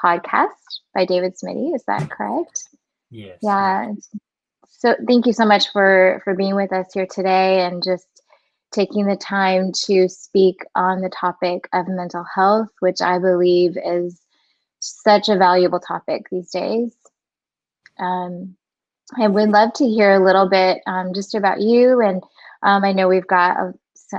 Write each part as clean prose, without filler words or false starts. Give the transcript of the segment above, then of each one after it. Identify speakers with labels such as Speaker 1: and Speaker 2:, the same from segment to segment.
Speaker 1: podcast by David Smiddy. Is that correct?
Speaker 2: Yes, yeah.
Speaker 1: Yeah. So thank you so much for being with us here today and just taking the time to speak on the topic of mental health, which I believe is such a valuable topic these days. Um, I would love to hear a little bit just about you. And I know we've got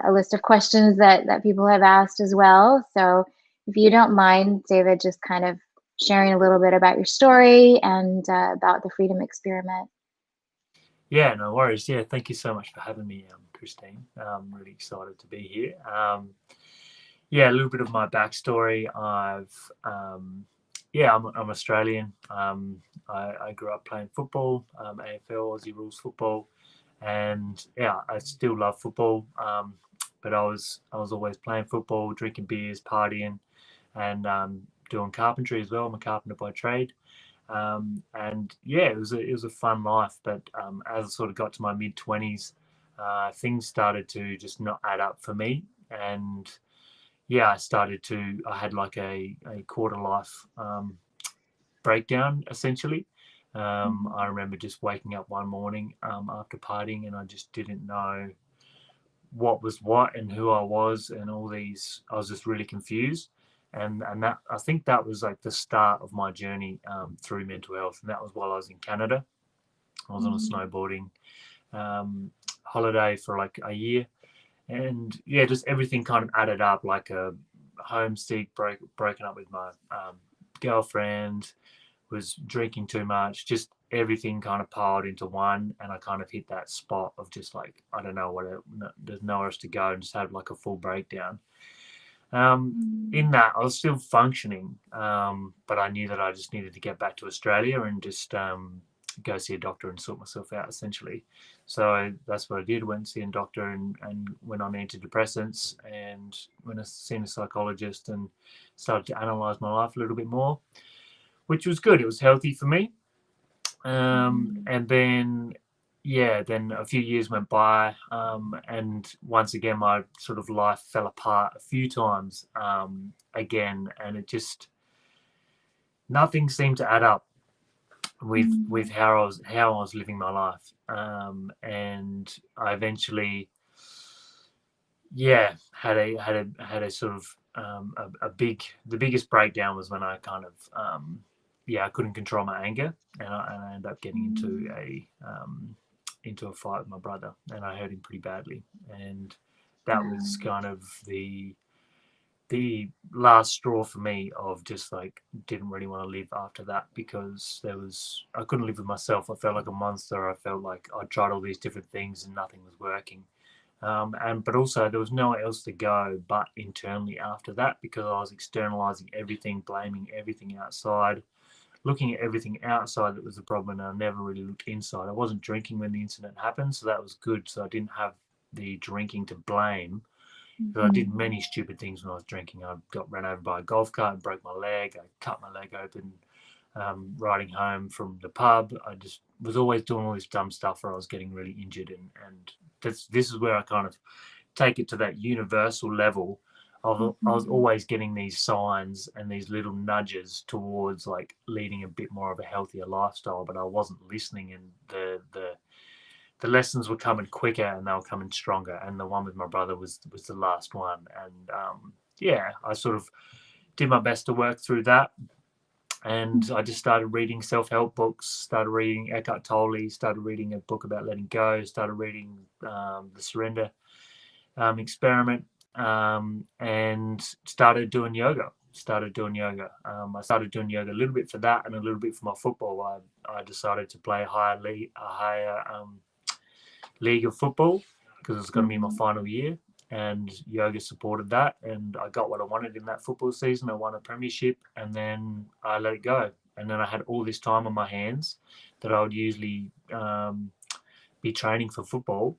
Speaker 1: a list of questions that people have asked as well. So if you don't mind, David, just kind of sharing a little bit about your story and about the Freedom Experiment.
Speaker 2: Yeah, no worries. Yeah, thank you so much for having me, Christine. I'm really excited to be here. Yeah, a little bit of my backstory. I'm Australian. I grew up playing football, AFL, Aussie rules football, and yeah, I still love football. But I was always playing football, drinking beers, partying, and doing carpentry as well. I'm a carpenter by trade. And yeah, it was a fun life. But as I sort of got to my mid 20s, things started to just not add up for me, and yeah, I had like a quarter life breakdown essentially. I remember just waking up one morning after partying, and I just didn't know what was what and who I was, and all these. I was just really confused, and that I think that was like the start of my journey through mental health, and that was while I was in Canada. I was on a
Speaker 1: Mm-hmm.
Speaker 2: snowboarding holiday for like a year, and yeah, just everything kind of added up, like a homesick, broken up with my girlfriend, was drinking too much, just everything kind of piled into one, and I kind of hit that spot of just like I don't know there's nowhere else to go, and just had like a full breakdown. In that, I was still functioning, but I knew that I just needed to get back to Australia and just go see a doctor and sort myself out, essentially. So that's what I did. Went to see a doctor and went on antidepressants, and went to see a psychologist and started to analyze my life a little bit more, which was good. It was healthy for me. And then, yeah, then a few years went by, and once again, my sort of life fell apart a few times again, and it just nothing seemed to add up with how I was living my life, and I eventually, yeah, had a sort of a big the biggest breakdown was when I kind of yeah, I couldn't control my anger, and I ended up getting into a fight with my brother, and I hurt him pretty badly, and that was kind of the last straw for me of just like didn't really want to live after that, because I couldn't live with myself. I felt like a monster. I felt like I tried all these different things and nothing was working. But also there was nowhere else to go but internally after that, because I was externalizing everything, blaming everything outside, looking at everything outside that was the problem, and I never really looked inside. I wasn't drinking when the incident happened, so that was good. So I didn't have the drinking to blame, because I did many stupid things when I was drinking. I got run over by a golf cart and broke my leg. I cut my leg open riding home from the pub. I just was always doing all this dumb stuff where I was getting really injured, and this is where I kind of take it to that universal level of I was always getting these signs and these little nudges towards like leading a bit more of a healthier lifestyle, but I wasn't listening, and the lessons were coming quicker and they were coming stronger, and the one with my brother was the last one. And yeah, I sort of did my best to work through that, and I just started reading self-help books, started reading Eckhart Tolle, started reading a book about letting go, started reading the Surrender Experiment, and started doing yoga. I started doing yoga a little bit for that and a little bit for my football. I decided to play a higher league of football, because it was going to be my final year, and yoga supported that, and I got what I wanted in that football season. I won a premiership, and then I let it go, and then I had all this time on my hands that I would usually be training for football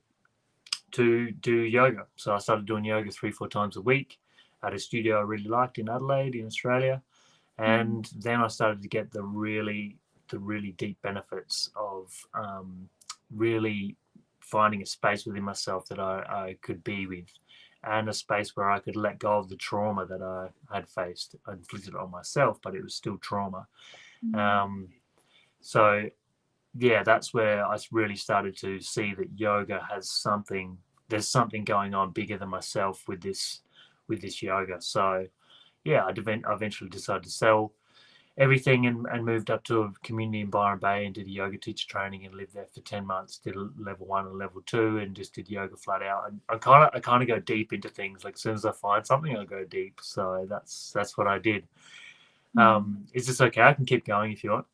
Speaker 2: to do yoga. So I started doing yoga 3-4 times a week at a studio I really liked in Adelaide, in Australia, and then I started to get the really deep benefits of really finding a space within myself that I could be with, and a space where I could let go of the trauma that I had faced. I inflicted on myself, but it was still trauma. Um, so yeah, that's where I really started to see that yoga has something. There's something going on bigger than myself with this yoga. So yeah, I eventually decided to sell everything and moved up to a community in Byron Bay and did a yoga teacher training and lived there for 10 months. Did a level 1 and level 2 and just did yoga flat out. And I kind of go deep into things. Like as soon as I find something, I go deep. So that's what I did. Is this okay? I can keep going if you want.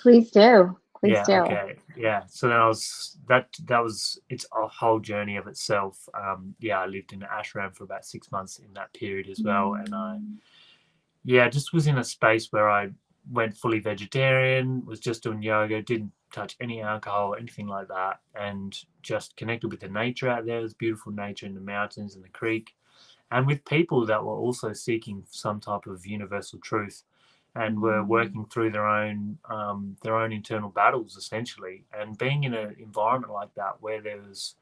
Speaker 1: Please do. Please
Speaker 2: Yeah,
Speaker 1: do.
Speaker 2: okay. Yeah. So then I was that was it's a whole journey of itself. Yeah, I lived in an ashram for about 6 months in that period as well. And I yeah, just was in a space where I went fully vegetarian, was just doing yoga, didn't touch any alcohol, anything like that, and just connected with the nature out there. There's beautiful nature in the mountains and the creek, and with people that were also seeking some type of universal truth and were working through their own internal battles essentially. And being in an environment like that where there was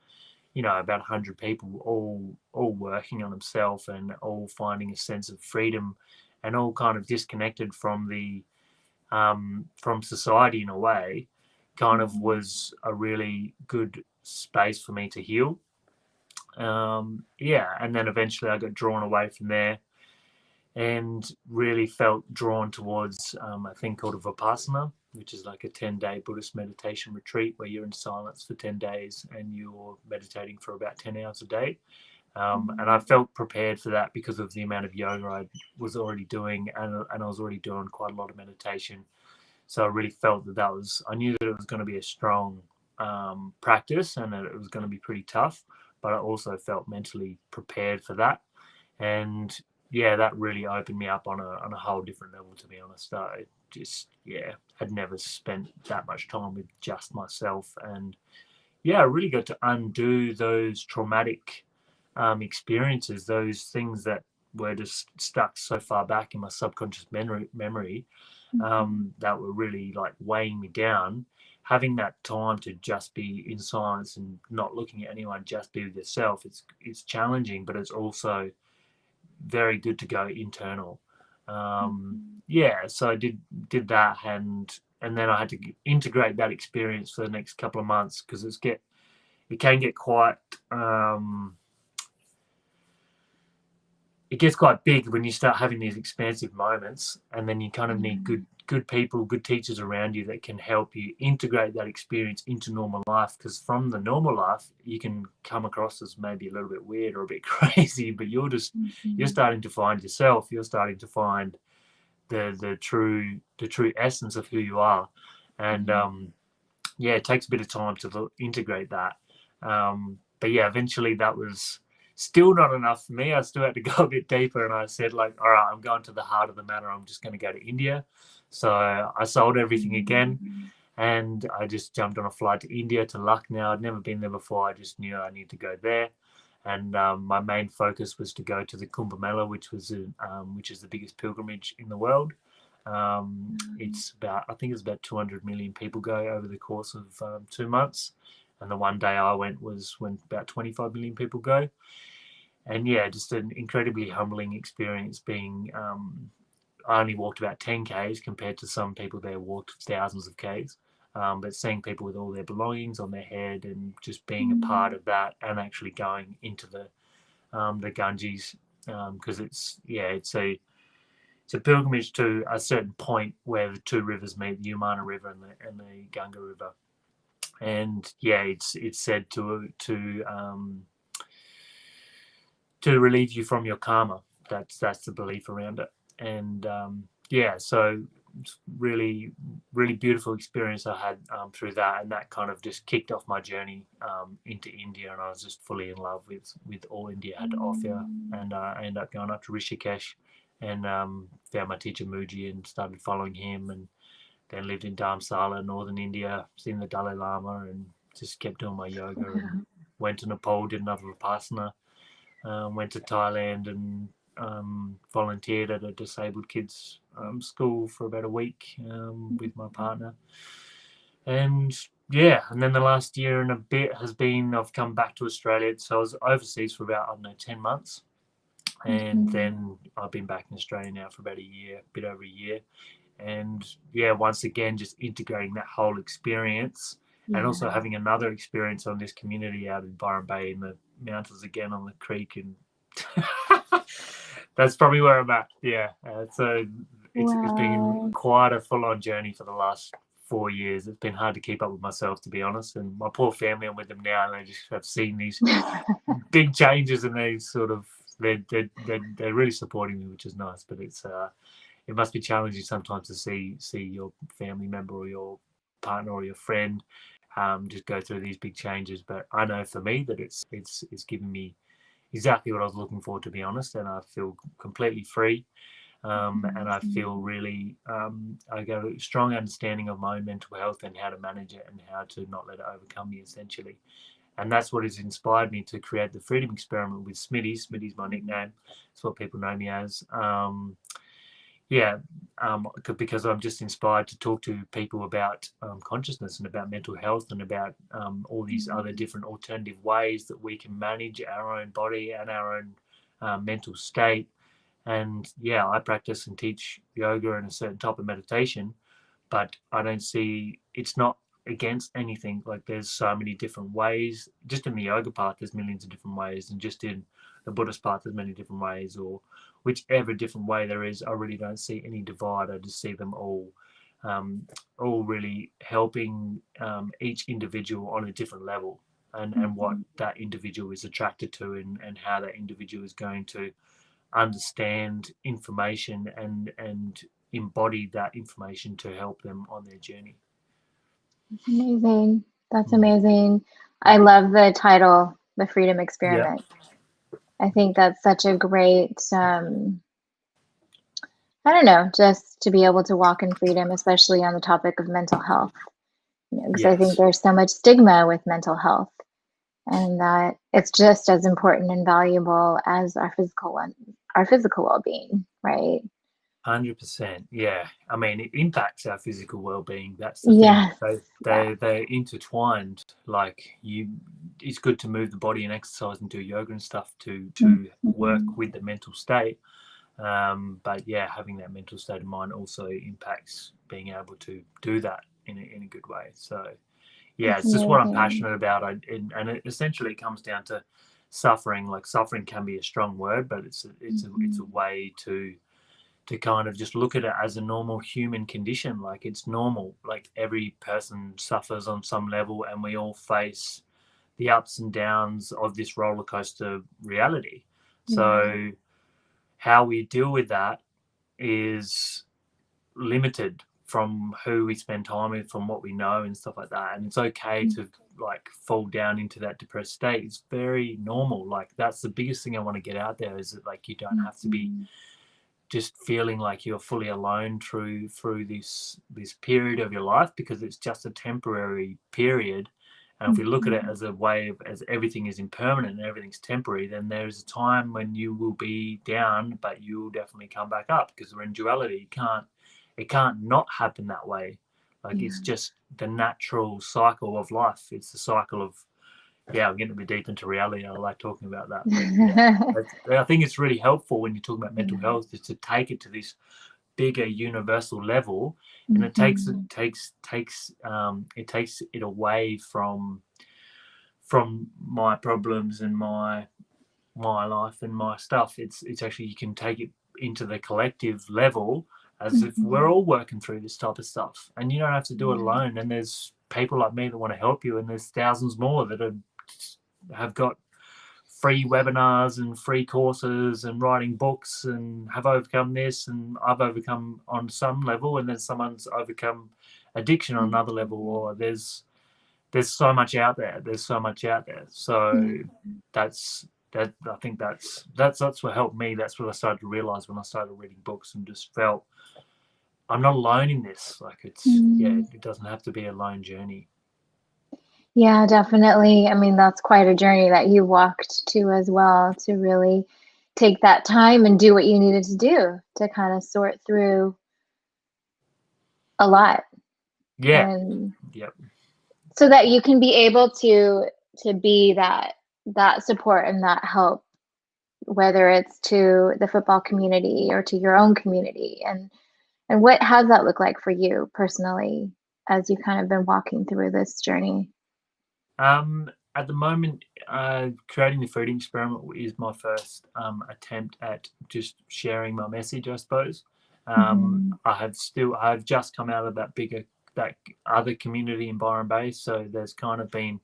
Speaker 2: about 100 people all working on themselves and all finding a sense of freedom and all kind of disconnected from the from society in a way, kind of was a really good space for me to heal. Yeah, and then eventually I got drawn away from there and really felt drawn towards a thing called a vipassana, which is like a 10-day Buddhist meditation retreat where you're in silence for 10 days and you're meditating for about 10 hours a day. And I felt prepared for that because of the amount of yoga I was already doing, and I was already doing quite a lot of meditation. So I really felt I knew that it was going to be a strong practice and that it was going to be pretty tough, but I also felt mentally prepared for that. And yeah, that really opened me up on a whole different level, to be honest. I just, yeah, had never spent that much time with just myself. And yeah, I really got to undo those traumatic experiences, those things that were just stuck so far back in my subconscious memory that were really like weighing me down. Having that time to just be in silence and not looking at anyone, just be with yourself. It's challenging, but it's also very good to go internal. Yeah, so I did that, and then I had to integrate that experience for the next couple of months because it can get quite it gets quite big when you start having these expansive moments, and then you kind of need good people, good teachers around you that can help you integrate that experience into normal life. Because from the normal life, you can come across as maybe a little bit weird or a bit crazy, but you're starting to find yourself. You're starting to find the true essence of who you are, and yeah, it takes a bit of time to integrate that. But yeah, eventually that was still not enough for me. I still had to go a bit deeper, and I said, like, all right, I'm going to the heart of the matter. I'm just going to go to India. So I sold everything again, and I just jumped on a flight to India to Lucknow. I'd never been there before. I just knew I needed to go there. And my main focus was to go to the Kumbh Mela, which is the biggest pilgrimage in the world. I think it's about 200 million people go over the course of 2 months. And the one day I went was when about 25 million people go. And yeah, just an incredibly humbling experience being, I only walked about 10 Ks compared to some people there walked thousands of Ks. But seeing people with all their belongings on their head and just being a part of that and actually going into the Ganges, because it's a pilgrimage to a certain point where the two rivers meet, the Yamuna River and the Ganga River. And yeah, it's said to relieve you from your karma. That's the belief around it. And yeah, so it's really beautiful experience I had through that, and that kind of just kicked off my journey into India, and I was just fully in love with all India had to offer. And I ended up going up to Rishikesh and found my teacher Muji and started following him, and then lived in Dharamsala, northern India, seen the Dalai Lama, and just kept doing my yoga. And went to Nepal, did another Vipassana. Went to Thailand and volunteered at a disabled kids school for about a week with my partner. And yeah, and then the last year and a bit has been I've come back to Australia. So I was overseas for about, I don't know, 10 months, and
Speaker 1: Mhm.
Speaker 2: then I've been back in Australia now for about a year, a bit over a year. And yeah, once again, just integrating that whole experience, and also
Speaker 1: Yeah.
Speaker 2: having another experience on this community out in Byron Bay in the mountains again on the creek, and that's probably where I'm at. Yeah, so it's been
Speaker 1: Wow.
Speaker 2: quite a full on journey for the last 4 years. It's been hard to keep up with myself, to be honest, and my poor family. I'm with them now, and I just have seen these big changes, and they sort of they're really supporting me, which is nice. But it must be challenging sometimes to see your family member or your partner or your friend just go through these big changes. But I know for me that it's given me exactly what I was looking for, to be honest, and I feel completely free. And I feel
Speaker 1: Amazing.
Speaker 2: really, I got a strong understanding of my own mental health and how to manage it and how to not let it overcome me, essentially. And that's what has inspired me to create the Freedom Experiment with Smiddy. Smiddy's my nickname. It's what people know me as. Yeah, because I'm just inspired to talk to people about consciousness and about mental health and about all these other
Speaker 1: Mhm.
Speaker 2: different alternative ways that we can manage our own body and our own mental state. And yeah, I practice and teach yoga and a certain type of meditation, but I don't see it's not against anything. Like there's so many different ways. Just in the yoga path, there's millions of different ways, and just in the Buddhist path, there's many different ways, or whichever different way there is. I really don't see any divide. I just see them um, all really helping each individual on a different level, and what
Speaker 1: Mhm.
Speaker 2: that individual is attracted to, and how that individual is going to understand information and embody that information to help them on their journey.
Speaker 1: That's amazing. That's
Speaker 2: Mm.
Speaker 1: amazing. I love the title, The Freedom
Speaker 2: Yeah.
Speaker 1: Experiment. I think that's such a great, I don't know, just to be able to walk in freedom, especially on the topic of mental health. Because I think
Speaker 2: Yes.
Speaker 1: there's so much stigma with mental health, and that it's just as important and valuable as our physical well-being, right?
Speaker 2: 100%. Yeah. I mean, it impacts our physical well-being. That's the thing.
Speaker 1: Yes. Yeah.
Speaker 2: They're intertwined. Like it's good to move the body and exercise and do yoga and stuff to work
Speaker 1: Mhm.
Speaker 2: with the mental state. But yeah, having that mental state of mind also impacts being able to do that in a good way. So yeah,
Speaker 1: That's
Speaker 2: it's just what I'm
Speaker 1: amazing.
Speaker 2: passionate about. And it essentially comes down to suffering. Like suffering can be a strong word, but it's a
Speaker 1: Mhm.
Speaker 2: way to kind of just look at it as a normal human condition. Like it's normal. Like every person suffers on some level, and we all face the ups and downs of this roller coaster reality.
Speaker 1: Yeah.
Speaker 2: So how we deal with that is limited from who we spend time with, from what we know and stuff like that. And it's okay to like fall down into that depressed state. It's very normal. Like that's the biggest thing I want to get out there, is that like you don't have to be
Speaker 1: Mhm.
Speaker 2: just feeling like you're fully alone through this period of your life, because it's just a temporary period. And if we look at it
Speaker 1: Mhm.
Speaker 2: as a way of, as everything is impermanent and everything's temporary, then there's a time when you will be down, but you will definitely come back up, because we're in duality. It can't not happen that way. Like it's
Speaker 1: Yeah.
Speaker 2: just the natural cycle of life. It's the cycle of, yeah, I'm getting a bit deep into reality. I like talking about that, but yeah, I think it's really helpful when you talk about mental
Speaker 1: Yeah.
Speaker 2: health, is to take it to this bigger universal level, and it takes it
Speaker 1: Mhm.
Speaker 2: takes takes it takes it away from my problems and my life and my stuff. It's actually, you can take it into the collective level, as if we're
Speaker 1: Mhm.
Speaker 2: all working through this type of stuff, and you don't have to do it
Speaker 1: Yeah.
Speaker 2: alone. And there's people like me that want to help you, and there's thousands more that have got free webinars and free courses and writing books and have overcome this, and I've overcome on some level, and then someone's overcome addiction on another level.
Speaker 1: Mhm.
Speaker 2: Or there's so much out there. There's so much out there. So
Speaker 1: Yeah.
Speaker 2: that's that. I think that's what helped me. That's what I started to realize when I started reading books, and just felt I'm not alone in this. Like it's, yeah,
Speaker 1: Mm.
Speaker 2: it doesn't have to be a lone journey.
Speaker 1: Yeah, definitely. I mean, that's quite a journey that you walked to as well, to really take that time and do what you needed to do to kind of sort through a lot.
Speaker 2: Yeah.
Speaker 1: And
Speaker 2: Yep.
Speaker 1: so that you can be able to be that support and that help, whether it's to the football community or to your own community. And what how's that look like for you personally as you've kind of been walking through this journey?
Speaker 2: At the moment, creating the feeding experiment is my first attempt at just sharing my message, I suppose.
Speaker 1: Hmm.
Speaker 2: I've just come out of that other community in Byron Bay, so there's kind of been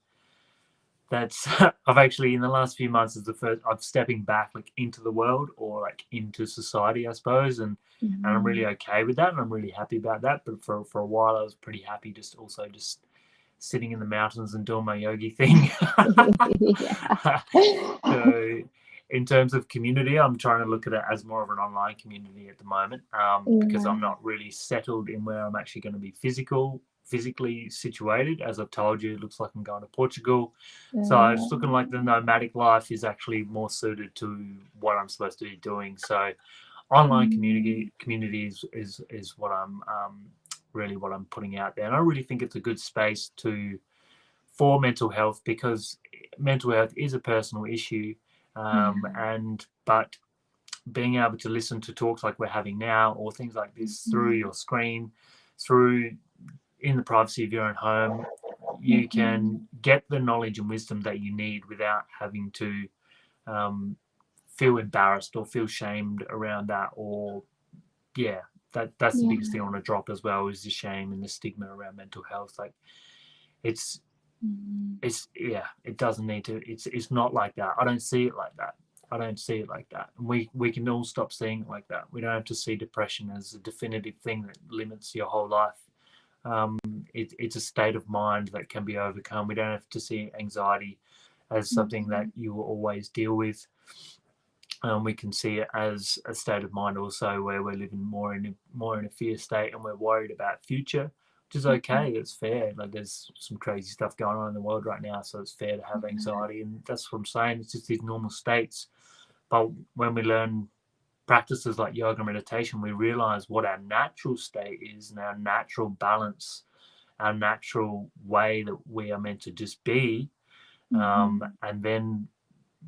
Speaker 2: that's I've actually in the last few months is the first I'm stepping back like into the world or like into society, I suppose, and I'm really
Speaker 1: Hmm.
Speaker 2: okay with that, and I'm really happy about that. But for a while, I was pretty happy just sitting in the mountains and doing my yogi thing.
Speaker 1: Yeah.
Speaker 2: So, in terms of community, I'm trying to look at it as more of an online community at the moment, because I'm
Speaker 1: Yeah.
Speaker 2: not really settled in where I'm actually going to be physically situated. As I've told you, it looks like I'm going to Portugal. So it's looking like the nomadic life is actually more suited to what I'm supposed to be doing. So online
Speaker 1: Mm,
Speaker 2: communities is what I'm really what I'm putting out there, and I really think it's a good space to for mental health because mental health is a personal issue,
Speaker 1: yeah.
Speaker 2: and but being able to listen to talks like we're having now or things like this through
Speaker 1: Mhm.
Speaker 2: your screen, through in the privacy of your own home, you can
Speaker 1: Mhm.
Speaker 2: get the knowledge and wisdom that you need without having to um, feel embarrassed or feel shamed around that. Or yeah, that's the biggest thing I
Speaker 1: Yeah.
Speaker 2: want to drop as well is the shame and the stigma around mental health. Like it's
Speaker 1: Mhm.
Speaker 2: yeah, it doesn't need to. It's not like that. I don't see it like that. I don't see it like that. And we can all stop seeing it like that. We don't have to see depression as a definitive thing that limits your whole life. Um, it's a state of mind that can be overcome. We don't have to see anxiety as something that
Speaker 1: Mhm.
Speaker 2: you will always deal with. We can see it as a state of mind also where we're living more in a fear state and we're worried about future, which is
Speaker 1: Mhm.
Speaker 2: okay. It's fair. Like there's some crazy stuff going on in the world right now, so it's fair to have
Speaker 1: Yeah.
Speaker 2: anxiety, and that's what I'm saying. It's just these normal states. But when we learn practices like yoga and meditation, we realize what our natural state is and our natural balance, our natural way that we are meant to just be.
Speaker 1: Mhm.
Speaker 2: And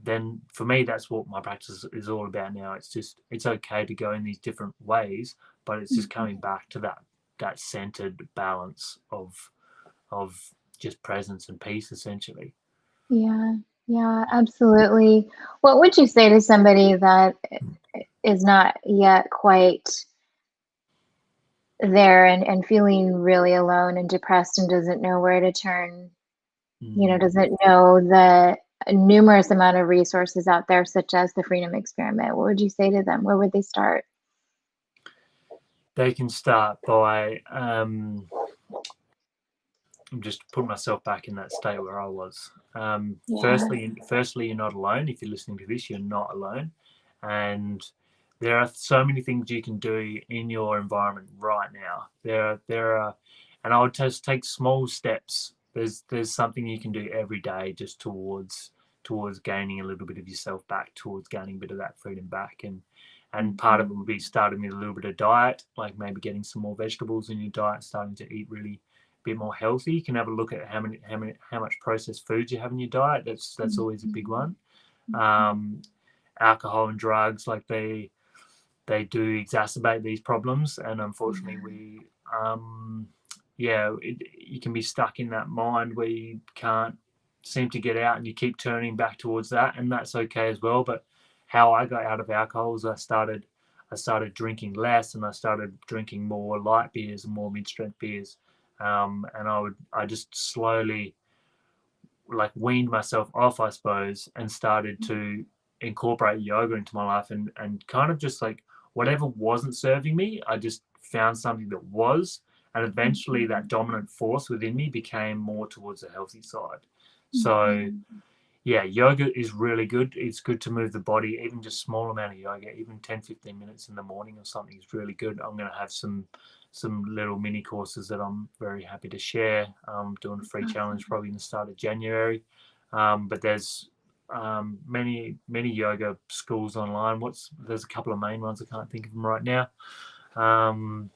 Speaker 2: then for me that's what my practice is all about now. It's just it's okay to go in these different ways, but it's just
Speaker 1: Mhm.
Speaker 2: coming back to that centered balance of just presence and peace essentially.
Speaker 1: Yeah. Yeah, absolutely. What would you say to somebody that is not yet quite there and feeling really alone and depressed and doesn't know where to turn,
Speaker 2: Mm.
Speaker 1: doesn't know the numerous amount of resources out there, such as the Freedom Experiment? What would you say to them? Where would they start?
Speaker 2: They can start by I'm just putting myself back in that state where I was.
Speaker 1: Yeah.
Speaker 2: Firstly, you're not alone. If you're listening to this, you're not alone, and there are so many things you can do in your environment right now. There are, and I would just take small steps. There's something you can do every day just towards gaining a little bit of yourself back, towards gaining a bit of that freedom back, and part of it would
Speaker 1: Mhm.
Speaker 2: be starting with a little bit of diet, like maybe getting some more vegetables in your diet, starting to eat really bit more healthy. You can have a look at how much processed foods you have in your diet. That's always a big
Speaker 1: Mhm.
Speaker 2: one.
Speaker 1: Mhm.
Speaker 2: Um, Alcohol and drugs, like they do exacerbate these problems, and unfortunately,
Speaker 1: Yeah.
Speaker 2: yeah, you can be stuck in that mind where you can't seem to get out, and you keep turning back towards that, and that's okay as well. But how I got out of alcohol is I started drinking less, and I started drinking more light beers and more mid strength beers, and I just slowly like weaned myself off, I suppose, and started to incorporate yoga into my life and kind of just like whatever wasn't serving me, I just found something that was. And eventually that
Speaker 1: Mhm.
Speaker 2: dominant force within me became more towards the healthy side. So
Speaker 1: Mhm.
Speaker 2: yeah, yoga is really good. It's good to move the body, even just small amount of yoga, even 10-15 minutes in the morning or something is really good. I'm going to have some little mini courses that I'm very happy to share. Doing a free challenge
Speaker 1: Awesome.
Speaker 2: probably in the start of January. But there's many yoga schools online. There's a couple of main ones. I can't think of them right now. Um,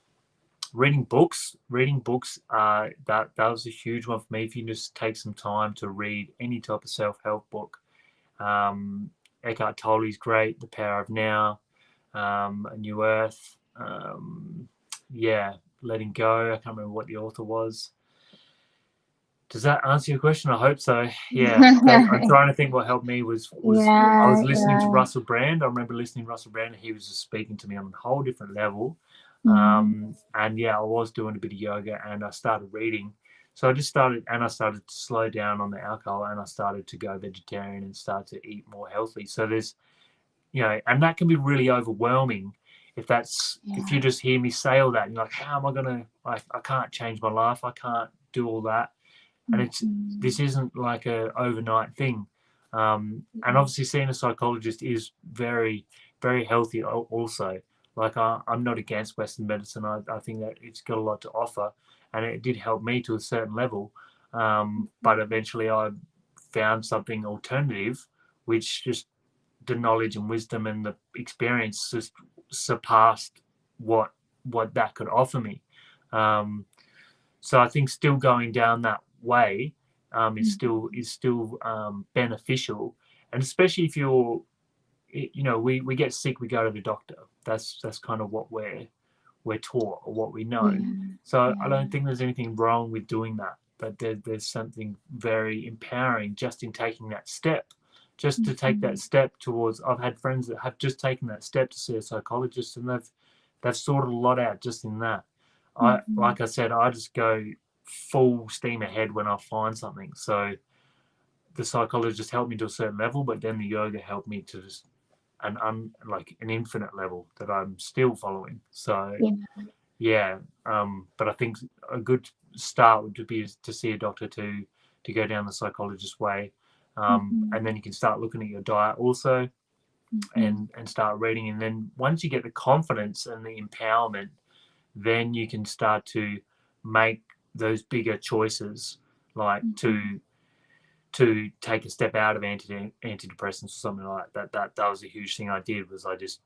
Speaker 2: reading books, that was a huge one for me. If you just take some time to read any type of self-help book, Eckhart Tolle's great, The Power of Now, A New Earth, yeah, Letting Go. I can't remember what the author was. Does that answer your question? I hope so. Yeah, I'm trying to think what helped me was I
Speaker 1: Yeah,
Speaker 2: was listening to
Speaker 1: yeah.
Speaker 2: Russell Brand. I remember listening to Russell Brand, and he was just speaking to me on a whole different level.
Speaker 1: Mhm.
Speaker 2: And yeah, I was doing a bit of yoga, and I started reading. So I started to slow down on the alcohol, and I started to go vegetarian and start to eat more healthy. So there's, and that can be really overwhelming if you
Speaker 1: Yeah.
Speaker 2: just hear me say all that, and you're like, how am I gonna? I can't change my life. I can't do all that, and this
Speaker 1: Mhm.
Speaker 2: isn't like a overnight thing. And
Speaker 1: Mhm.
Speaker 2: obviously seeing a psychologist is very, very healthy also. Like, I'm not against Western medicine. I think that it's got a lot to offer, and it did help me to a certain level. But eventually I found something alternative, which just the knowledge and wisdom and the experience just surpassed what that could offer me. Um, so I think still going down that way,
Speaker 1: Mhm.
Speaker 2: is still beneficial, and especially if we get sick, we go to the doctor. That's kind of what we're taught or what we know.
Speaker 1: Yeah.
Speaker 2: So I don't
Speaker 1: Yeah.
Speaker 2: think there's anything wrong with doing that. But there's something very empowering just in taking that step. Just to take that
Speaker 1: Mhm.
Speaker 2: step towards. I've had friends that have just taken that step to see a psychologist, and they've sorted a lot out just in that.
Speaker 1: Mhm.
Speaker 2: Like I said, I just go full steam ahead when I find something. So the psychologist helped me to a certain level, but then the yoga helped me to just like an infinite level that I'm still following. So
Speaker 1: Yeah.
Speaker 2: yeah, but I think a good start would be to see a doctor to go down the psychologist way, and
Speaker 1: Mhm.
Speaker 2: then you can start looking at your diet also,
Speaker 1: Mhm.
Speaker 2: and start reading. And then once you get the confidence and the empowerment, then you can start to make those bigger choices, like
Speaker 1: Mhm.
Speaker 2: to take a step out of antidepressants or something like that. That was a huge thing I did, was I just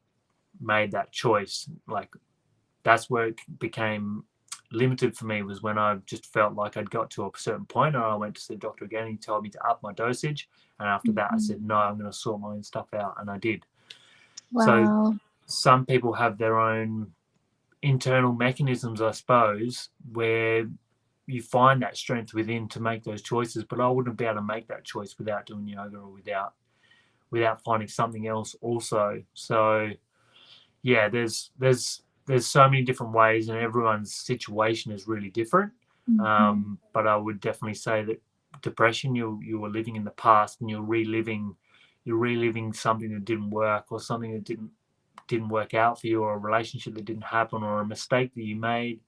Speaker 2: made that choice. Like, that's where it became limited for me, was when I just felt like I'd got to a certain point, and I went to see the doctor again, and he told me to up my dosage, and after that I said,
Speaker 1: Mhm.
Speaker 2: no, I'm going to sort my own stuff out, and I did. So
Speaker 1: Wow.
Speaker 2: some people have their own internal mechanisms, I suppose, where you find that strength within to make those choices. But I wouldn't be able to make that choice without doing yoga, or without finding something else also. So yeah, there's so many different ways, and everyone's situation is really different.
Speaker 1: Mhm.
Speaker 2: But I would definitely say that depression, you were living in the past, and you're reliving something that didn't work, or something that didn't work out for you, or a relationship that didn't happen, or a mistake that you made.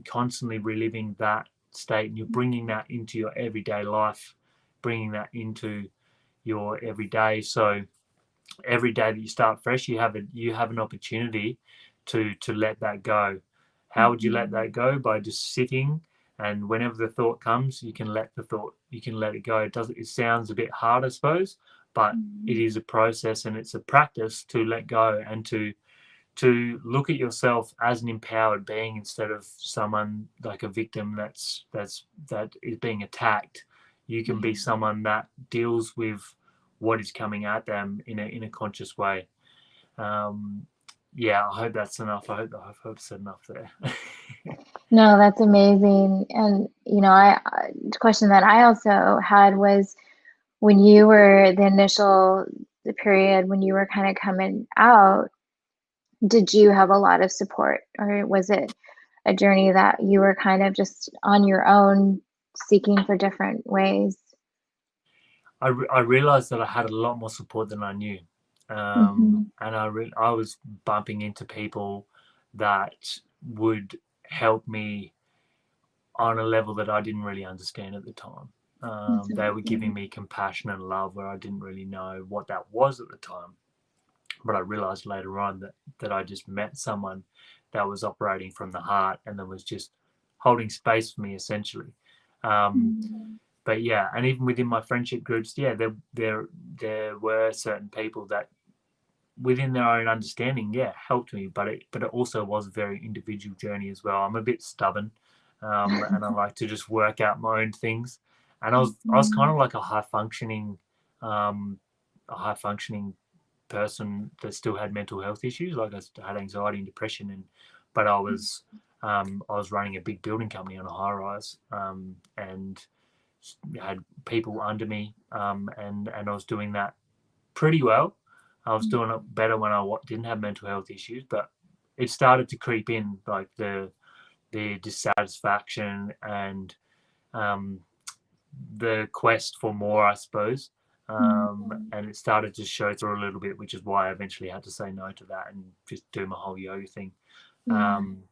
Speaker 2: Constantly reliving that state, and you're bringing that into your everyday life, bringing that into your everyday. So every day that you start fresh, you have an opportunity to let that go. How would you let
Speaker 1: Mhm.
Speaker 2: that go? By just sitting, and whenever the thought comes, you can let it go. It sounds a bit hard, I suppose, but it
Speaker 1: Mhm.
Speaker 2: is a process, and it's a practice to let go, and to look at yourself as an empowered being, instead of someone like a victim that is being attacked. You can be
Speaker 1: Yeah.
Speaker 2: someone that deals with what is coming at them in a conscious way. Um, yeah, I hope that's enough. I hope I've said enough there.
Speaker 1: No, that's amazing. And the question that I also had was, when you were the period when you were kind of coming out, did you have a lot of support, or was it a journey that you were kind of just on your own, seeking for different ways?
Speaker 2: I realized that I had a lot more support than I knew,
Speaker 1: Mhm.
Speaker 2: and I was bumping into people that would help me on a level that I didn't really understand at the time.
Speaker 1: That's
Speaker 2: They were giving
Speaker 1: amazing.
Speaker 2: me compassion and love where I didn't really know what that was at the time. But I realized later on that I just met someone that was operating from the heart, and that was just holding space for me, essentially. Um,
Speaker 1: Mhm.
Speaker 2: but yeah, and even within my friendship groups, yeah, there were certain people that within their own understanding, yeah, helped me. But it also was a very individual journey as well. I'm a bit stubborn, and I like to just work out my own things. And I was kind
Speaker 1: Mhm.
Speaker 2: of like um, a high functioning person that still had mental health issues. Like I had anxiety and depression, but I was running a big building company on a high rise, and had people under me, and I was doing that pretty well. I was doing it better when I didn't have mental health issues, but it started to creep in, like the dissatisfaction and um, the quest for more, I suppose.
Speaker 1: Mhm.
Speaker 2: And it started to show through a little bit, which is why I eventually had to say no to that and just do my whole yoga thing.
Speaker 1: Yeah.
Speaker 2: Um,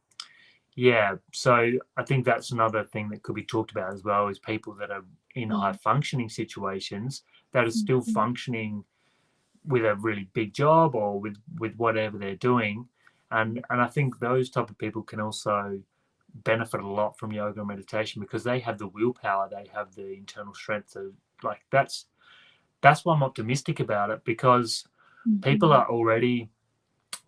Speaker 2: yeah, so I think that's another thing that could be talked about as well, is people that are in high
Speaker 1: Yeah.
Speaker 2: functioning situations that are still
Speaker 1: Mhm.
Speaker 2: functioning with a really big job or with whatever they're doing, and I think those type of people can also benefit a lot from yoga and meditation because they have the willpower, they have the internal strength to, like, that's why I'm optimistic about it, because people
Speaker 1: Mhm.
Speaker 2: are already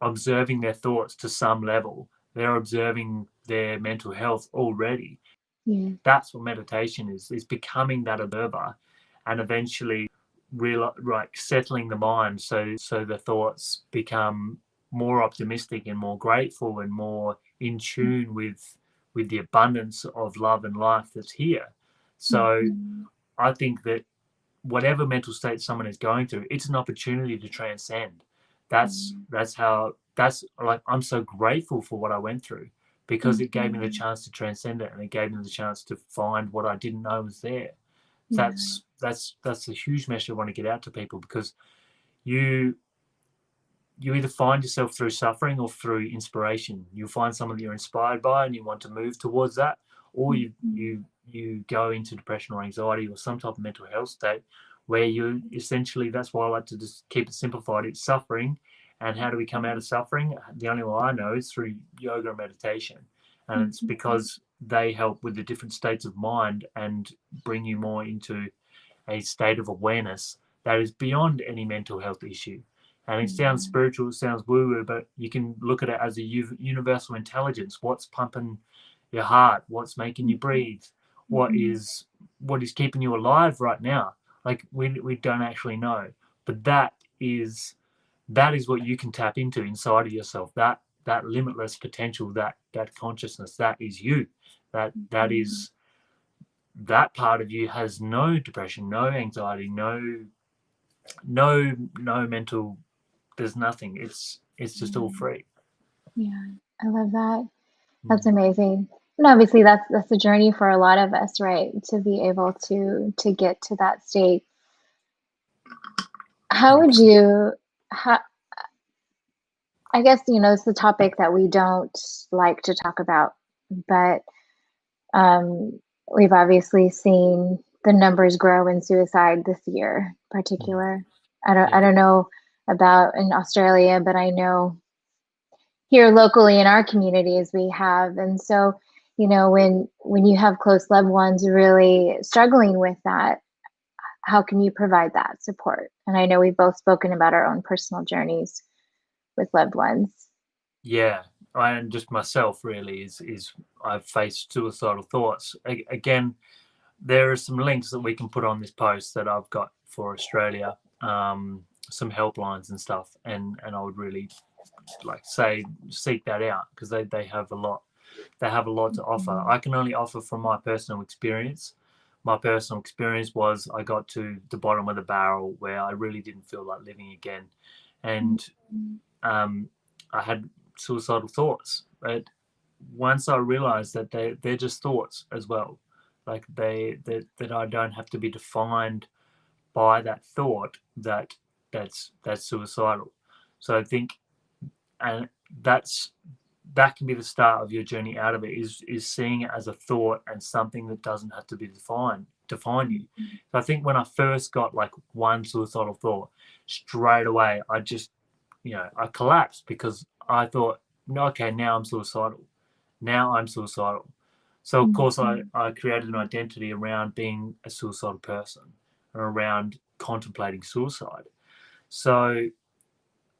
Speaker 2: observing their thoughts to some level. They're observing their mental health already.
Speaker 1: Yeah.
Speaker 2: That's what meditation is becoming that observer, and eventually real like settling the mind so the thoughts become more optimistic and more grateful and more in tune with the abundance of love and life that's here. So
Speaker 1: Mhm.
Speaker 2: I think that whatever mental state someone is going through, it's an opportunity to transcend. That's like, I'm so grateful for what I went through, because it gave me the
Speaker 1: Mhm.
Speaker 2: chance to transcend it, and it gave me the chance to find what I didn't know was there.
Speaker 1: Yeah.
Speaker 2: That's a huge message I want to get out to people, because you you either find yourself through suffering or through inspiration. You find someone that you're inspired by and you want to move towards that, or
Speaker 1: Mhm.
Speaker 2: you go into depression or anxiety or some type of mental health state where you essentially, that's why I like to just keep it simplified. It's suffering, and how do we come out of suffering? The only way I know is through yoga and meditation, and it's
Speaker 1: Mhm.
Speaker 2: because they help with the different states of mind and bring you more into a state of awareness that is beyond any mental health issue. And it sounds
Speaker 1: Yeah.
Speaker 2: spiritual, it sounds woo woo, but you can look at it as a universal intelligence. What's pumping your heart? What's making you
Speaker 1: Mhm.
Speaker 2: breathe? What
Speaker 1: Mhm.
Speaker 2: is what is keeping you alive right now? Like, we don't actually know, but that is what you can tap into inside of yourself. That limitless potential, that consciousness, that is you. That
Speaker 1: Mhm.
Speaker 2: is, that part of you has no depression, no anxiety, no mental. There's nothing. It's just all
Speaker 1: Yeah.
Speaker 2: free.
Speaker 1: Yeah. I love that. That's
Speaker 2: Mm.
Speaker 1: amazing. And obviously that's a journey for a lot of us, right? To be able to get to that state. How would
Speaker 2: Absolutely.
Speaker 1: you how I guess, it's the topic that we don't like to talk about, but um we've obviously seen the numbers grow in suicide this year in
Speaker 2: Mm.
Speaker 1: particular. I
Speaker 2: Yeah.
Speaker 1: don't know about in Australia, but I know here locally in our communities we have. And so, when you have close loved ones really struggling with that, how can you provide that support? And I know we've both spoken about our own personal journeys with loved ones.
Speaker 2: Yeah. And just myself really is I've faced suicidal thoughts. Again, there are some links that we can put on this post that I've got for Australia, some helplines and stuff, and I would really like say seek that out, because they have a lot. They have a lot to offer.
Speaker 1: Mhm.
Speaker 2: I can only offer from my personal experience. My personal experience was I got to the bottom of the barrel where I really didn't feel like living again, and
Speaker 1: Mhm.
Speaker 2: um, I had suicidal thoughts. But once I realized that they're just thoughts as well, like that I don't have to be defined by that thought that's suicidal. So I think, and that's that can be the start of your journey out of it, is seeing it as a thought and something that doesn't have to be define you.
Speaker 1: Mhm.
Speaker 2: So I think when I first got like one suicidal thought, straight away I just, I collapsed, because I thought, no, okay, now I'm suicidal. Now I'm suicidal. So of course
Speaker 1: Mhm.
Speaker 2: I created an identity around being a suicidal person and around contemplating suicide. So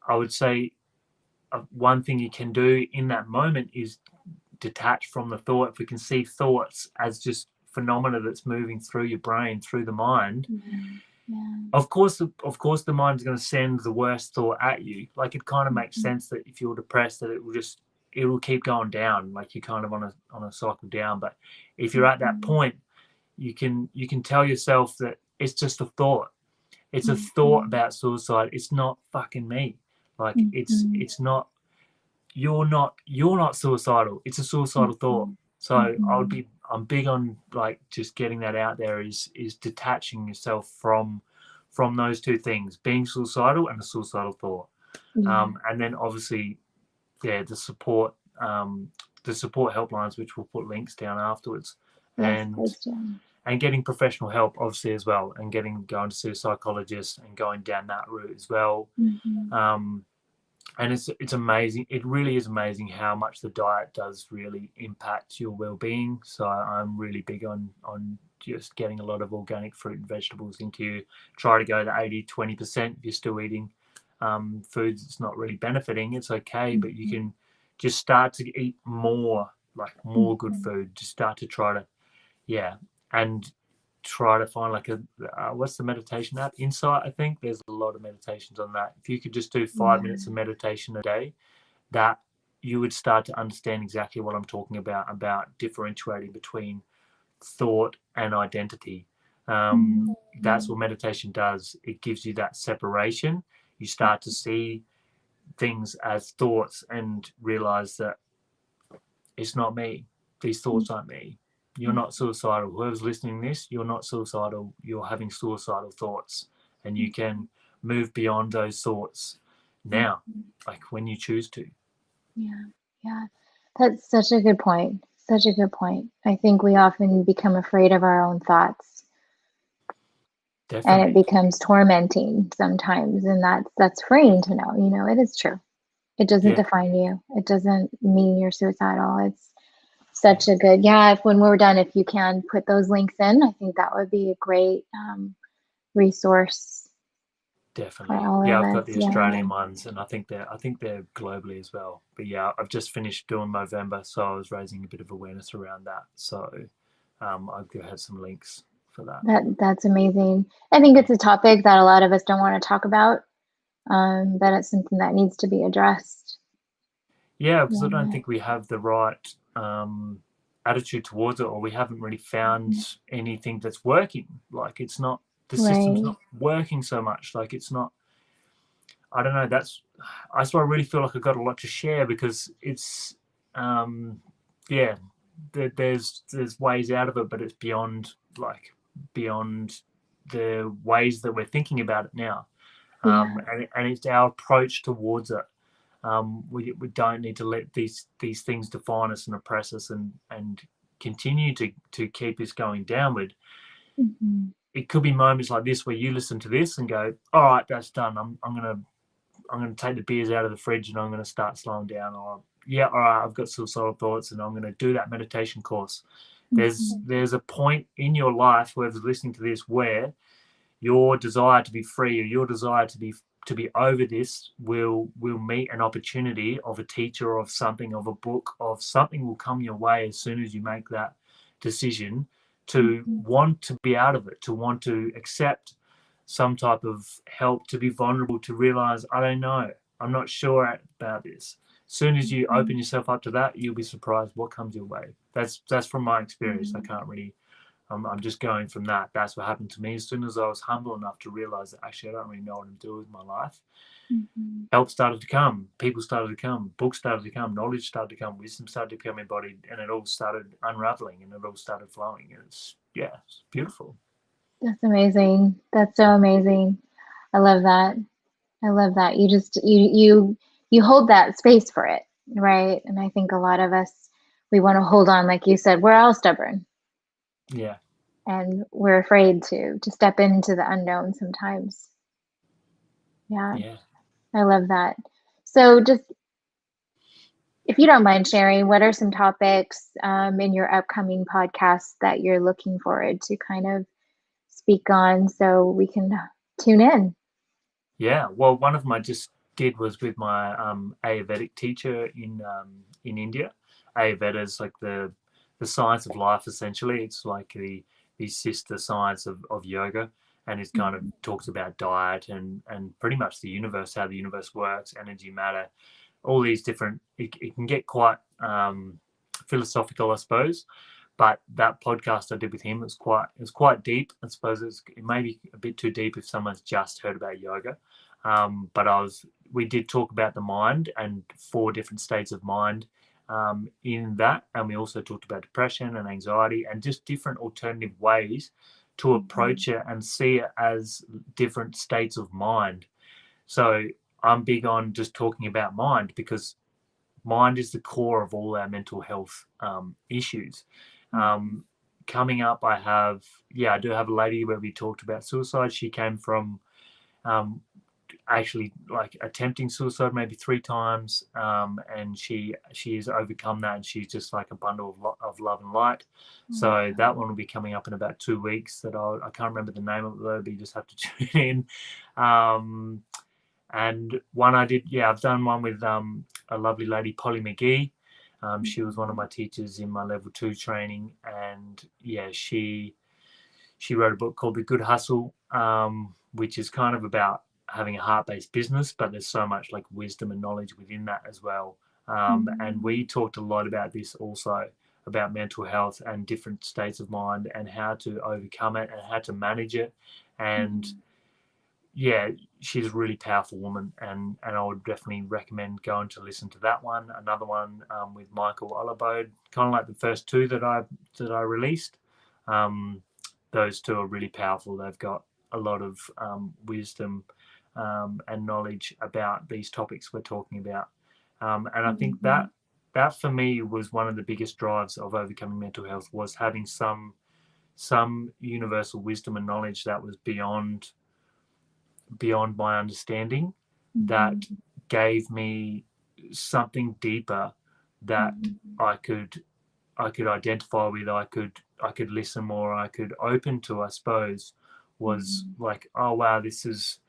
Speaker 2: I would say one thing you can do in that moment is detach from the thought. If we can see thoughts as just phenomena that's moving through your brain, through the mind,
Speaker 1: Yeah. Yeah.
Speaker 2: of course, the mind's going to send the worst thought at you. Like, it kind of makes
Speaker 1: Mhm.
Speaker 2: sense that if you're depressed, that it will keep going down. Like, you're kind of on a cycle down. But if you're at that
Speaker 1: Mhm.
Speaker 2: point, you can tell yourself that it's just a thought. It's a thought
Speaker 1: Mhm.
Speaker 2: about suicide. It's not fucking me. Like,
Speaker 1: Mhm.
Speaker 2: it's not. You're not suicidal. It's a suicidal thought.
Speaker 1: Mhm.
Speaker 2: So
Speaker 1: Mhm.
Speaker 2: I'm big on, like, just getting that out there, is detaching yourself from those two things, being suicidal and a suicidal thought.
Speaker 1: Yeah.
Speaker 2: And then obviously, yeah, um, the support helplines, which we'll put links down afterwards,
Speaker 1: Yes,
Speaker 2: and
Speaker 1: please do.
Speaker 2: getting professional help obviously as well, and going to see a psychologist and going down that route as well.
Speaker 1: Mhm.
Speaker 2: Um, and it's amazing. It really is amazing how much the diet does really impact your well-being. So I'm really big on just getting a lot of organic fruit and vegetables into you. Try to go to 80-20% if you're still eating foods that's not really benefiting. It's okay, but you
Speaker 1: Mhm.
Speaker 2: can just start to eat more, like more good
Speaker 1: Mhm.
Speaker 2: food. Just start to try to, yeah, and try to find like a what's the meditation app? Insight, I think. There's a lot of meditations on that. If you could just do 5 minutes of
Speaker 1: Yeah.
Speaker 2: meditation a day, that you would start to understand exactly what I'm talking about differentiating between thought and identity. That's
Speaker 1: Mhm.
Speaker 2: what meditation does. It gives you that separation. You start to see things as thoughts and realize that it's not me. These thoughts aren't me. You're not suicidal. Whoever's listening to this, you're not suicidal. You're having suicidal thoughts, and you can move beyond those thoughts now,
Speaker 1: Mhm.
Speaker 2: like when you choose to.
Speaker 1: Yeah. Yeah. That's such a good point. Such a good point. I think we often become afraid of our own thoughts, and it
Speaker 2: Definitely.
Speaker 1: becomes tormenting sometimes, and that's freeing to know, it is true. It doesn't
Speaker 2: Yeah,
Speaker 1: define you. It doesn't mean you're suicidal. It's
Speaker 2: yeah,
Speaker 1: such a good, yeah, if when we're done, if you can put those links in, I think that would be a great resource for
Speaker 2: definitely.
Speaker 1: all
Speaker 2: Yeah,
Speaker 1: of
Speaker 2: I've got
Speaker 1: us.
Speaker 2: the
Speaker 1: Yeah.
Speaker 2: Australian ones, and I think they're globally as well. But yeah, I've just finished doing Movember, so I was raising a bit of awareness around that. So I do have some links for that.
Speaker 1: That's amazing. I think
Speaker 2: Yeah.
Speaker 1: it's a topic that a lot of us don't want to talk about, but it's something that needs to be addressed.
Speaker 2: Yeah, because I don't
Speaker 1: Yeah.
Speaker 2: think we have the right attitude towards it, or we haven't really found
Speaker 1: Mhm.
Speaker 2: anything that's working. Like, it's not, the system's
Speaker 1: Right.
Speaker 2: not working so much. Like, it's not. I don't know. That's why I really feel like I've got a lot to share, because it's um, yeah, there's ways out of it, but it's beyond the ways that we're thinking about it now,
Speaker 1: Yeah.
Speaker 2: and it's our approach towards it. We don't need to let these things define us and oppress us, and continue to keep us going downward.
Speaker 1: Mhm.
Speaker 2: It could be moments like this where you listen to this and go, all right, that's done. I'm gonna take the beers out of the fridge, and I'm gonna start slowing down. Or, yeah, all right, I've got suicidal thoughts, and I'm gonna do that meditation course. There's
Speaker 1: Mhm.
Speaker 2: there's a point in your life, whoever's listening to this, where your desire to be free, or your desire to be over this, will meet an opportunity of a teacher, or of something, of a book, of something will come your way as soon as you make that decision to
Speaker 1: Mhm.
Speaker 2: want to be out of it, to want to accept some type of help, to be vulnerable, to realize, I don't know, I'm not sure about this. As soon as you open
Speaker 1: Mhm.
Speaker 2: yourself up to that, you'll be surprised what comes your way. That's from my experience. I
Speaker 1: Mhm.
Speaker 2: can't really, I'm just going from that. That's what happened to me. As soon as I was humble enough to realize that actually I don't really know what I'm doing with my life,
Speaker 1: Mhm.
Speaker 2: help started to come, people started to come, books started to come, knowledge started to come, wisdom started to become embodied, and it all started unraveling, and it all started flowing. And it's beautiful.
Speaker 1: That's amazing. That's so amazing. I love that. I love that. You just you hold that space for it, right? And I think a lot of us we want to hold on, like you said, we're all stubborn
Speaker 2: Yeah,
Speaker 1: and we're afraid to step into the unknown sometimes. Yeah,
Speaker 2: yeah,
Speaker 1: I love that. So just if you don't mind sharing, what are some topics in your upcoming podcast that you're looking forward to kind of speak on so we can tune in?
Speaker 2: yeah. Well, one of them I just did was with my Ayurvedic teacher in India. Ayurveda is like the science of life. Essentially, it's like the sister science of yoga, and it kind of
Speaker 1: Mhm.
Speaker 2: talks about diet and pretty much the universe, how the universe works, energy, matter, all these different. It can get quite philosophical, I suppose. But that podcast I did with him was quite deep. I suppose it may be a bit too deep if someone's just heard about yoga. But we did talk about the mind and 4 different states of mind in that, and we also talked about depression and anxiety and just different alternative ways to
Speaker 1: Mhm.
Speaker 2: approach it and see it as different states of mind. So I'm big on just talking about mind because mind is the core of all our mental health issues.
Speaker 1: Mhm.
Speaker 2: Um, Coming up, I do have a lady where we talked about suicide. She came from um, actually like attempting suicide maybe 3 times, and she has overcome that, and she's just like a bundle of love and light.
Speaker 1: Oh my
Speaker 2: So that
Speaker 1: God.
Speaker 2: one will be coming up in about 2 weeks. I can't remember the name of it though, but you just have to tune in. And one I did, yeah, I've done one with a lovely lady, Polly McGee. She was one of
Speaker 1: Mhm.
Speaker 2: my teachers in my level 2 training, and yeah, she wrote a book called The Good Hustle, which is kind of about having a heart-based business, but there's so much like wisdom and knowledge within that as well. And we
Speaker 1: Mhm.
Speaker 2: talked a lot about this also, about mental health and different states of mind and how to overcome it and how to manage it. And
Speaker 1: Mhm.
Speaker 2: yeah, she's a really powerful woman, and I would definitely recommend going to listen to that one. Another one with Michael Olabode, kind of like the first 2 that I released. Um, those 2 are really powerful. They've got a lot of wisdom and knowledge about these topics we're talking about, and I think that
Speaker 1: Mhm.
Speaker 2: that for me was one of the biggest drives of overcoming mental health, was having some universal wisdom and knowledge that was beyond my understanding, that
Speaker 1: Mhm.
Speaker 2: gave me something deeper that
Speaker 1: Mhm.
Speaker 2: I could I could identify with. I could listen more. I could open to. I suppose was
Speaker 1: Mhm.
Speaker 2: like, oh wow, this is.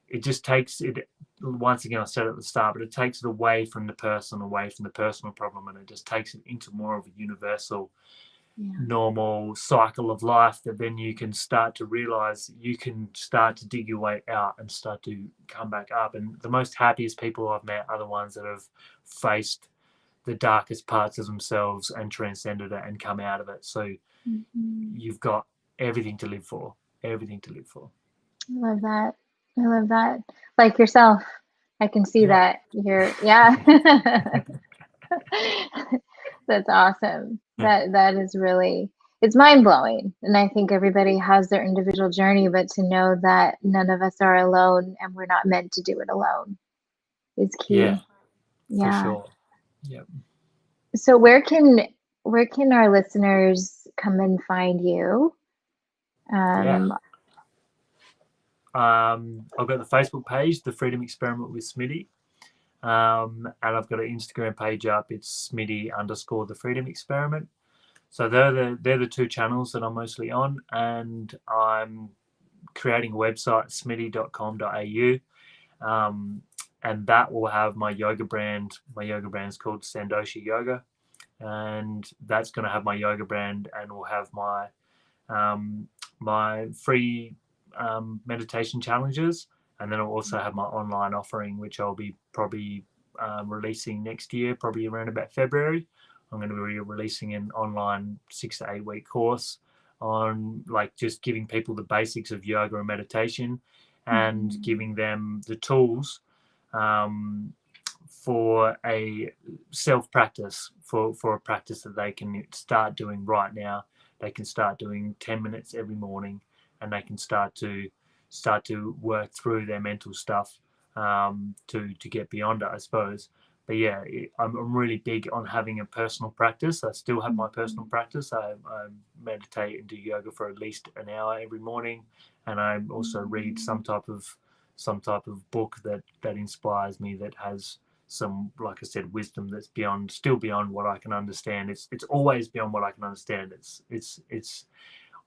Speaker 2: It just takes it. Once again, I said at the start, but it takes it away from the person, away from the personal problem, and it just takes it into more of a universal
Speaker 1: Yeah.
Speaker 2: normal cycle of life, that then you can start to realize you can start to dig your way out and start to come back up. And the most happiest people I've met are the ones that have faced the darkest parts of themselves and transcended it and come out of it. So
Speaker 1: Mhm.
Speaker 2: you've got everything to live for, everything to live for.
Speaker 1: I love that. I love that. Like yourself, I can see
Speaker 2: Yeah.
Speaker 1: that yeah. That's awesome. That is really, it's mind blowing. And I think everybody has their individual journey, but to know that none of us are alone and we're not meant to do it alone is
Speaker 2: Yeah,
Speaker 1: key.
Speaker 2: for
Speaker 1: Yeah.
Speaker 2: sure. Yeah.
Speaker 1: So where can our listeners come and find you?
Speaker 2: Yeah.
Speaker 1: Um,
Speaker 2: I've got the Facebook page, The Freedom Experiment with Smiddy. And I've got an Instagram page up. It's Smiddy underscore The Freedom Experiment. So they're the 2 channels that I'm mostly on, and I'm creating a website, smiddy.com.au, and that will have my yoga brand. My yoga brand is called Sandoshi Yoga, and that's going to have my yoga brand, and will have um, my free meditation challenges, and then I'll also have my online offering, which I'll be probably releasing next year, probably around about February. I'm going to be releasing an online 6 to 8 week course on like just giving people the basics of yoga and meditation, and
Speaker 1: mhm,
Speaker 2: giving them the tools um, for a self practice, for a practice that they can start doing right now. They can start doing 10 minutes every morning, and they can start to work through their mental stuff, to get beyond it, I suppose. But yeah, I'm really big on having a personal practice. I still have my personal
Speaker 1: mhm,
Speaker 2: practice. I meditate and do yoga for at least an hour every morning, and I also read
Speaker 1: mhm,
Speaker 2: some type of book that inspires me, that has some, like I said, wisdom that's still beyond what I can understand. It's always beyond what I can understand. It's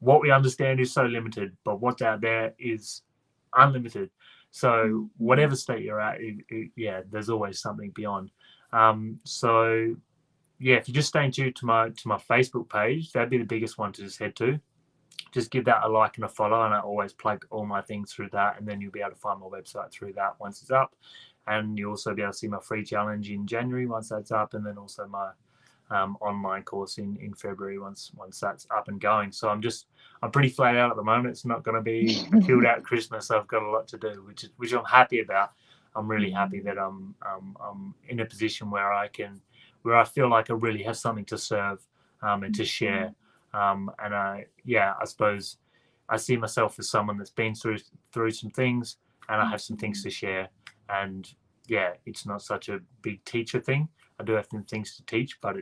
Speaker 2: what we understand is so limited, but what's out there is unlimited. So
Speaker 1: Mhm.
Speaker 2: whatever state you're at, yeah, there's always something beyond. So yeah, if you just stay tuned to my Facebook page, that'd be the biggest one to just head to. Just give that a like and a follow, and I always plug all my things through that, and then you'll be able to find my website through that once it's up, and you'll also be able to see my free challenge in January once that's up, and then also my online course in February once that's up and going. So I'm pretty flat out at the moment. It's not going to be a chilled out Christmas. I've got a lot to do, which I'm happy about. I'm really happy that I'm in a position where I feel like I really have something to serve and to share. And I suppose I see myself as someone that's been through some things, and I have some things to share. And yeah, it's not such a big teacher thing. I do have some things to teach, but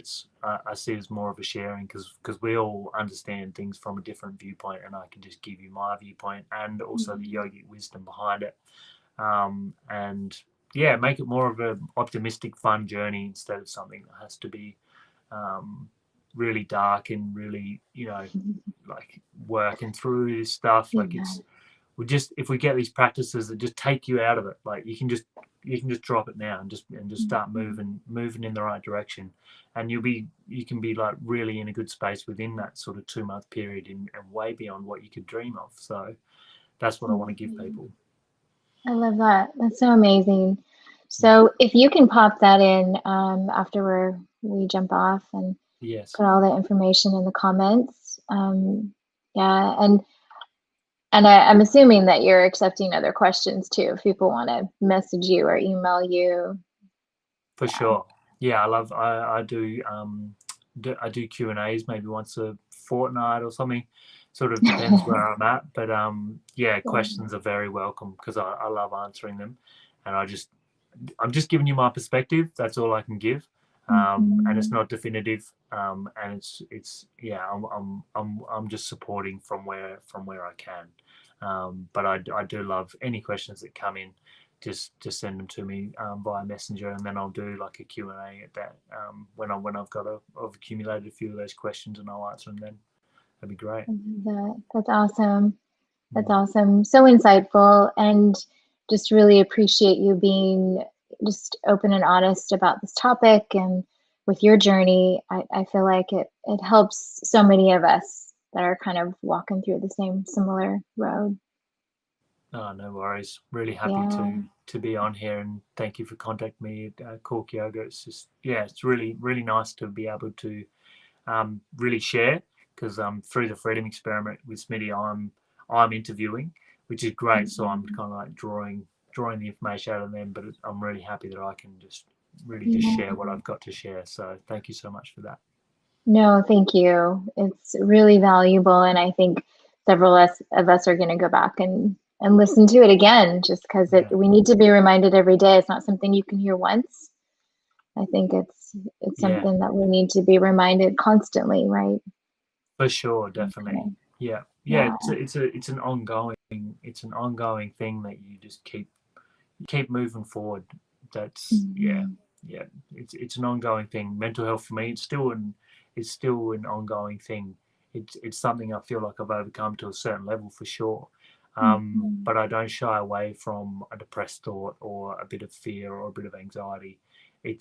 Speaker 2: I see it as more of a sharing because we all understand things from a different viewpoint, and I can just give you my viewpoint and also the yogic wisdom behind it, and yeah, make it more of an optimistic, fun journey instead of something that has to be um, really dark and really like working through this stuff. Like
Speaker 1: Yeah.
Speaker 2: we just if we get these practices that just take you out of it, like you can just drop it now and just start
Speaker 1: Mhm.
Speaker 2: moving in the right direction, and you can be like really in a good space within that sort of 2 month period and way beyond what you could dream of. So that's what I want to give
Speaker 1: Mhm.
Speaker 2: people.
Speaker 1: I love that. That's so amazing.
Speaker 2: Mm.
Speaker 1: So if you can pop that in after we jump off and
Speaker 2: Yes,
Speaker 1: put all the information in the comments. Yeah, and I'm assuming that you're accepting other questions too. If people want to message you or email you.
Speaker 2: for
Speaker 1: Yeah.
Speaker 2: sure. Yeah, I do Q&As maybe once a fortnight or something. Sort of depends where I'm at, but yeah, questions are very welcome because I love answering them, and I'm just giving you my perspective. That's all I can give, and it's
Speaker 1: Mhm.
Speaker 2: not definitive, and it's yeah, I'm just supporting from where I can, but I do love any questions that come in. Just send them to me via messenger, and then I'll do like a Q&A at that when I've accumulated a few of those questions, and I'll answer them then. That'd be great.
Speaker 1: I love that. That's awesome. That's
Speaker 2: Mm.
Speaker 1: awesome. So insightful, and just really appreciate you being just open and honest about this topic and with your journey. I feel like it helps so many of us that are kind of walking through the same similar road.
Speaker 2: Oh, no worries. Really happy
Speaker 1: Yeah.
Speaker 2: to be on here, and thank you for contacting me at Cork Yoga. It's just yeah, it's really nice to be able to really share because through the Freedom Experiment with Smiddy, I'm interviewing, which is great. So I'm
Speaker 1: Mhm.
Speaker 2: kind of like drawing the information out of them, but I'm really happy that I can just really just
Speaker 1: Yeah.
Speaker 2: share what I've got to share. So thank you so much for that.
Speaker 1: No, thank you. It's really valuable, and I think several of us are going to go back and listen to it again, just because it
Speaker 2: Yeah,
Speaker 1: we need to be reminded every day. It's not something you can hear once. I think it's
Speaker 2: yeah,
Speaker 1: something that we need to be reminded constantly, right?
Speaker 2: for sure, definitely.
Speaker 1: Okay.
Speaker 2: Yeah, yeah.
Speaker 1: Yeah.
Speaker 2: It's an ongoing thing that you just keep moving forward. That's yeah,
Speaker 1: Mhm.
Speaker 2: yeah. It's an ongoing thing. Mental health for me, it's still an ongoing thing. It's something I feel like I've overcome to a certain level for sure.
Speaker 1: Mhm.
Speaker 2: But I don't shy away from a depressed thought or a bit of fear or a bit of anxiety.
Speaker 1: Yeah.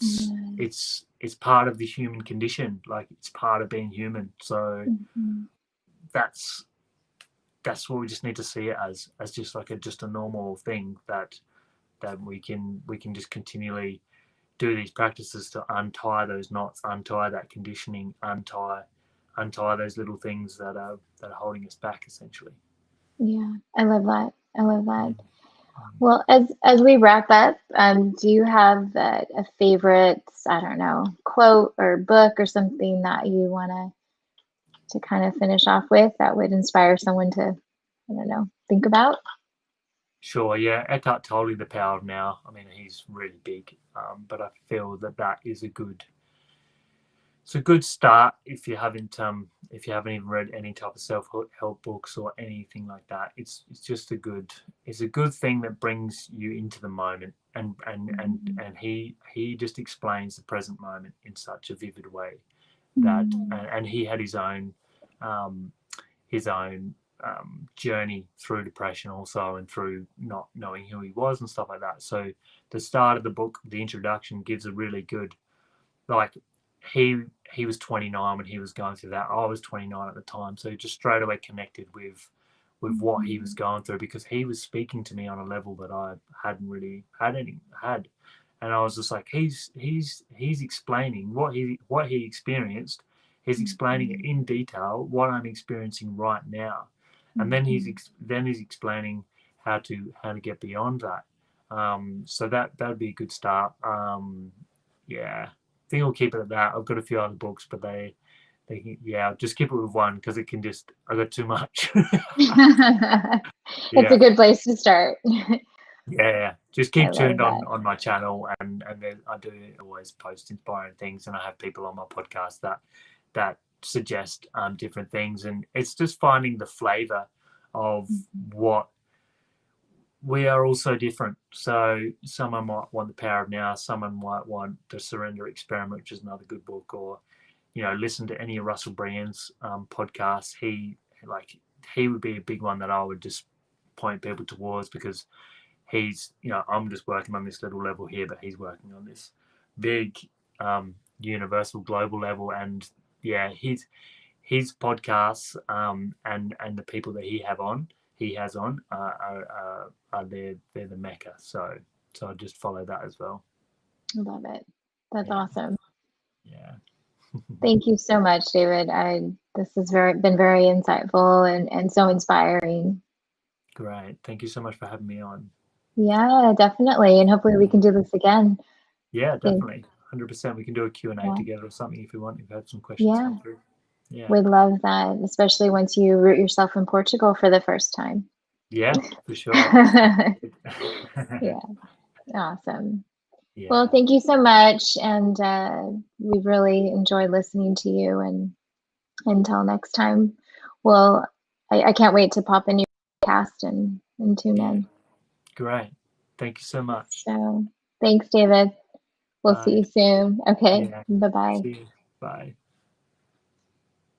Speaker 2: It's part of the human condition. Like it's part of being human. So
Speaker 1: Mhm.
Speaker 2: that's that's what we just need to see it as just like just a normal thing that we can just continually do these practices to untie those knots, untie that conditioning, untie those little things that are holding us back essentially.
Speaker 1: Yeah. I love that. I love that.
Speaker 2: Mm. Mm.
Speaker 1: Well, as we wrap up, do you have a favorite, I don't know, quote or book or something that you want to kind of finish off with that would inspire someone to, I don't know, think about?
Speaker 2: Sure, yeah. Eckhart Tolle, The Power of Now. I mean, he's really big, but I feel that that is a good it's a good start if you haven't even read any type of self help books or anything like that. It's just a good thing that brings you into the moment,
Speaker 1: Mhm.
Speaker 2: and he just explains the present moment in such a vivid way that
Speaker 1: Mhm.
Speaker 2: and he had um, his own journey through depression also, and through not knowing who he was and stuff like that. So the start of the book, the introduction, gives a really good, like, he he was 29 when he was going through that. I was 29 at the time, so just straight away connected with what he was going through, because he was speaking to me on a level that I hadn't really had, and I was just like, he's explaining what he experienced. He's explaining it in detail what I'm experiencing right now, and then he's explaining how to get beyond that. So that would be a good start. Yeah, I think I'll keep it at that. I've got a few other books, but yeah, just keep it with one because it can just, I got too much.
Speaker 1: It's a
Speaker 2: Yeah,
Speaker 1: good place to start.
Speaker 2: yeah. Just
Speaker 1: I
Speaker 2: keep
Speaker 1: love
Speaker 2: tuned
Speaker 1: that.
Speaker 2: on my channel, and then I do always post inspiring things, and I have people on my podcast that suggest different things, and it's just finding the flavor of what we are all so different. So someone might want The Power of Now, someone might want The Surrender Experiment, which is another good book, or listen to any of Russell Brand's podcasts. He would be a big one that I would just point people towards, because I'm just working on this little level here, but he's working on this big universal global level. And yeah, his podcasts, and the people that he has on are they're the mecca. So I just follow that as well.
Speaker 1: I love it. That's
Speaker 2: Yeah,
Speaker 1: awesome.
Speaker 2: yeah.
Speaker 1: Thank you so much, David. This has been very insightful and so inspiring.
Speaker 2: Great. Thank you so much for having me on.
Speaker 1: Yeah, definitely. And hopefully we can do this again.
Speaker 2: Yeah,
Speaker 1: Yeah,
Speaker 2: definitely. 100%. We can do a Q&A
Speaker 1: yeah,
Speaker 2: together or something if you want. If you had some questions
Speaker 1: yeah.
Speaker 2: come through. Yeah.
Speaker 1: We'd love that, especially once you root yourself in Portugal for the first time.
Speaker 2: Yeah, for sure.
Speaker 1: Yeah, awesome. Well,
Speaker 2: Yeah.
Speaker 1: thank you so much. And we've really enjoyed listening to you. And until next time, well, I can't wait to pop a new cast and tune
Speaker 2: Yeah.
Speaker 1: in.
Speaker 2: Great. Thank you so much.
Speaker 1: So thanks, David. We'll see
Speaker 2: Bye.
Speaker 1: you soon. Okay,
Speaker 2: Yeah.
Speaker 1: bye bye.
Speaker 2: See you. Bye.